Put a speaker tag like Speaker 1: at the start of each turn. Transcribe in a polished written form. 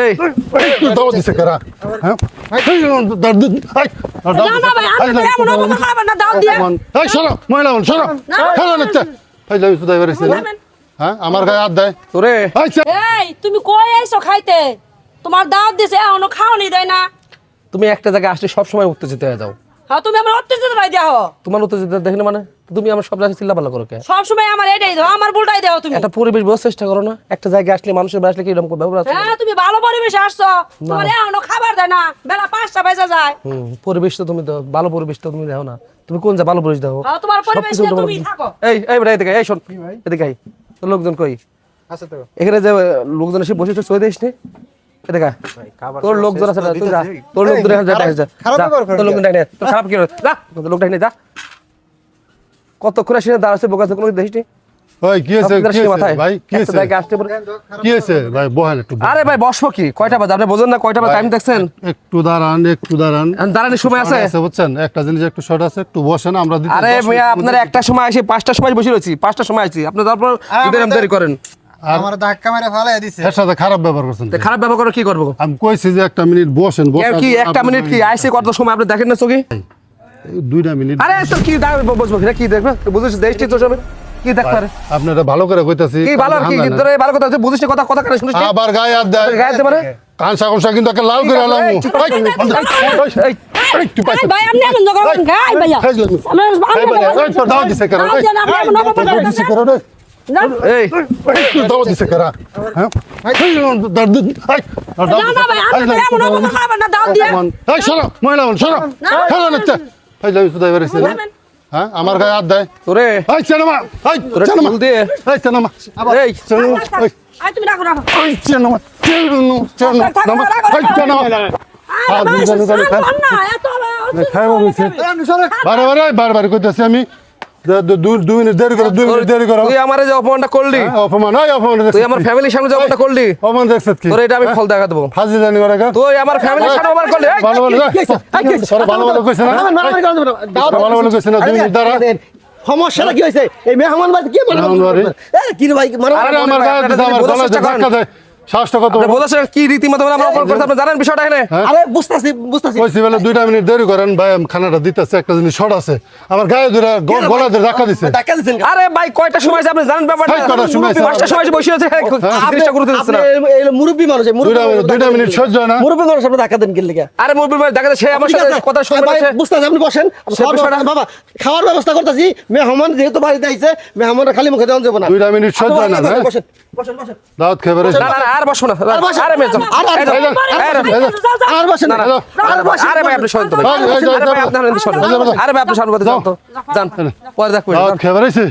Speaker 1: এই
Speaker 2: দাও দিছে কারা হ্যাঁ
Speaker 3: না ভাই আপনি এমন অপমান করবেন না দাও দিয়ে
Speaker 2: এই সরো মহিলা বল সরো সরো না এই লই সুদাই বেরিয়েছে হ্যাঁ আমার গায়ে হাত দেয়
Speaker 1: তোরে
Speaker 3: এই তুমি কই আইছো খাইতে তোমার দাওয়াত দিছে এখনো খাওনি দেয় না
Speaker 1: তুমি একটা জায়গায় আসলে সব সময় উত্তেজিত হয়ে যাও।
Speaker 3: হ্যাঁ তুমি আমার অত্যাচার ভাই দেও
Speaker 1: তোমার উত্তেজিত দেখলে মানে তুমি আমার সব জায়গায় চিল্লাপাল্লা করো কে?
Speaker 3: সব সময় আমার এটাই দাও আমার ভুলটাই দাও তুমি
Speaker 1: একটা পরিবেশ বোঝার চেষ্টা করো না। একটা জায়গায় আসলে মানুষের বাড়ি আসলে কি এরকম ব্যবহার আছে?
Speaker 3: হ্যাঁ তুমি ভালো পরিবেশে আসছো তোমার এখনো খাবার দেয় না বেলা 5টা বাজে যায়
Speaker 1: পরিবেশ তো তুমি দাও, ভালো পরিবেশ তো তুমি দাও না। তুমি কোন যা ভালো পরিবেশ দাও?
Speaker 3: হ্যাঁ তোমার পরিবেশে তুমি থাকো
Speaker 1: এই বেটা এদিকে এই শোন এদিকে আই। তোর লোকজন কই?
Speaker 4: আছে তো
Speaker 1: এখানে যে লোকজন এসে বসে তো সই দিস নি এদিকে আয়। তোর লোকজন আছে না তুই যা তোর লোকজন এখানে যা যা তোর লোকজন ডাইনে তোর খারাপ কি যা তোর লোক ডাইনে যা কতক্ষণ আসে দাঁড়াচ্ছে বোকা কোনো দেখিস নি?
Speaker 2: ওই কি হইছে ভাই কি হইছে কি হইছে ভাই বহেন একটু
Speaker 1: আরে ভাই বসবো কি কয়টা বাজে আপনি বোঝেন না কয়টা বাজে টাইম দেখছেন?
Speaker 2: একটু দাঁড়ান
Speaker 1: দাঁড়ানোর সময় আছে
Speaker 2: বুঝছেন একটা জিনিস একটু শর্ট আছে একটু বসেন আমরা দিতে
Speaker 1: আরে ভাইয়া আপনার একটা সময় আসি 5টার সময় বসে রয়েছি 5টার সময় আছি আপনি তারপর দেরি করেন
Speaker 4: আমার ধাক্কা মেরে ফালাই দিছে
Speaker 2: এর সাথে খারাপ ব্যবহার করছেন
Speaker 1: তো খারাপ ব্যবহার করে কি করবো?
Speaker 2: আমি কইছি যে একটা মিনিট বসেন
Speaker 1: কি একটা মিনিট কি আইসে কত সময় আপনি দেখেন না চোখে?
Speaker 2: 2টা মিনিট
Speaker 1: আরে তো কি বসবো কি কি দেখবে বুঝছিস দেশটি তো সবে কি দেখতে পারে
Speaker 2: আপনারা ভালো করে কইতাছি
Speaker 1: কি ভালো আর কি ধরে ভালো কথা হচ্ছে বুঝছিস কথা কথা কানে শুনিস
Speaker 2: আবার গায়ে হাত দেয়
Speaker 1: গায়ে দেবে মানে
Speaker 2: কানসা কোনসা কিন্তু একটা লাল করে আলাম
Speaker 1: এই
Speaker 2: তুই পাইছিস
Speaker 3: ভাই আপনি এমন করবেন গাই ভাইয়া
Speaker 2: এই তোর দাও দিছে কারা দিছে কারা
Speaker 1: এই
Speaker 2: তুই দাও দিছে কারা হ্যাঁ দর্দ
Speaker 3: না ভাই আপনি এমন অপমান করবেন না দাও দিয়ে
Speaker 2: এই সরো মহিলা বল সরো সরো না এই লই সুদাই বেরিয়েছে হ্যাঁ আমার গায়ে হাত দেয়
Speaker 1: তোরে
Speaker 2: এই চেনামা এই
Speaker 1: তোরে
Speaker 2: চেনামা
Speaker 1: ফুল দিয়ে
Speaker 2: এই চেনামা
Speaker 1: এই
Speaker 2: চেনামা
Speaker 3: আই তুমি রাখো রাখো
Speaker 2: এই চেনামা চেনামা এই চেনামা খাইবো বলছে বারে কইতাছি আমি 2 মিনিট দেরি করো 2 মিনিট দেরি করো
Speaker 1: তুই আমারে যে অপমানটা করলি
Speaker 2: অপমান
Speaker 1: তুই আমার ফ্যামিলির সামনে যে অপমানটা করলি
Speaker 2: অপমান দেখছিস কি
Speaker 1: তোর এটা আমি ফল দেখা দেবো
Speaker 2: ফাজি জানি করে
Speaker 1: তুই আমার ফ্যামিলির সামনে অপমান করলি
Speaker 2: ভালো ভালো কইছ না ভালো কইছ না 2 মিনিট দাঁড়া
Speaker 4: সমস্যাটা কি হয়েছে এই মেহমান বাড়ি কি মানে কি রে ভাই
Speaker 2: আরে আমার গায়ে আমার গলায় ধাক্কা দেয় শ্বাসটা কত
Speaker 1: বলছেন কি রীতিমতো আমরা অপমান করতে আপনি জানেন বিষয়টা এখানে
Speaker 4: আরে বুঝতাছি
Speaker 2: কইছি বলে 2টা মিনিট দেরি করেন ভাই আমি খানাটা দিতেছে একটা জিনিস শর্ট আছে আমার গায়ে ধরে গলা ধরে ধাক্কা দিছে
Speaker 4: ধাক্কা দিছেন
Speaker 1: আরে ভাই কয়টা সময় আছে আপনি জানেন ব্যাপারটা
Speaker 2: এই কয়টার সময় আছে?
Speaker 1: 5টার সময় বসে আছে জিনিসটা গুরুত্ব দিচ্ছে না
Speaker 4: এই মুরব্বি মানুষ
Speaker 2: দুইটা মিনিট সহ্য হয় না
Speaker 4: মুরব্বি মানুষ আপনি ধাক্কা দেন কি লাগা
Speaker 1: আরে মুরব্বি ভাই দেখা সে আমার সাথে কথা শুনবে
Speaker 4: ভাই
Speaker 1: সে
Speaker 4: বুঝতাছি আপনি বসেন বাবা খাওয়ার ব্যবস্থা করতেছি মেহমান যেহেতু বাড়িতে আইছে মেহমানরা খালি মুখে দেওয়া যাবে না
Speaker 2: 2টা মিনিট সহ্য হয় না
Speaker 4: বসেন বসেন বসেন
Speaker 2: দাওয়াত খেয়ে বেরিয়েছে
Speaker 1: না না আর বসো না আরে মেয়ে
Speaker 4: আর বসেন
Speaker 1: আরে ভাই আপনি শান্ত ভাই আরে ভাই আপনি শান্ত আরে ভাই আপনি শান্ত যান তো যান পরে দেখো
Speaker 2: দাওয়াত খেয়ে বেরিয়েছে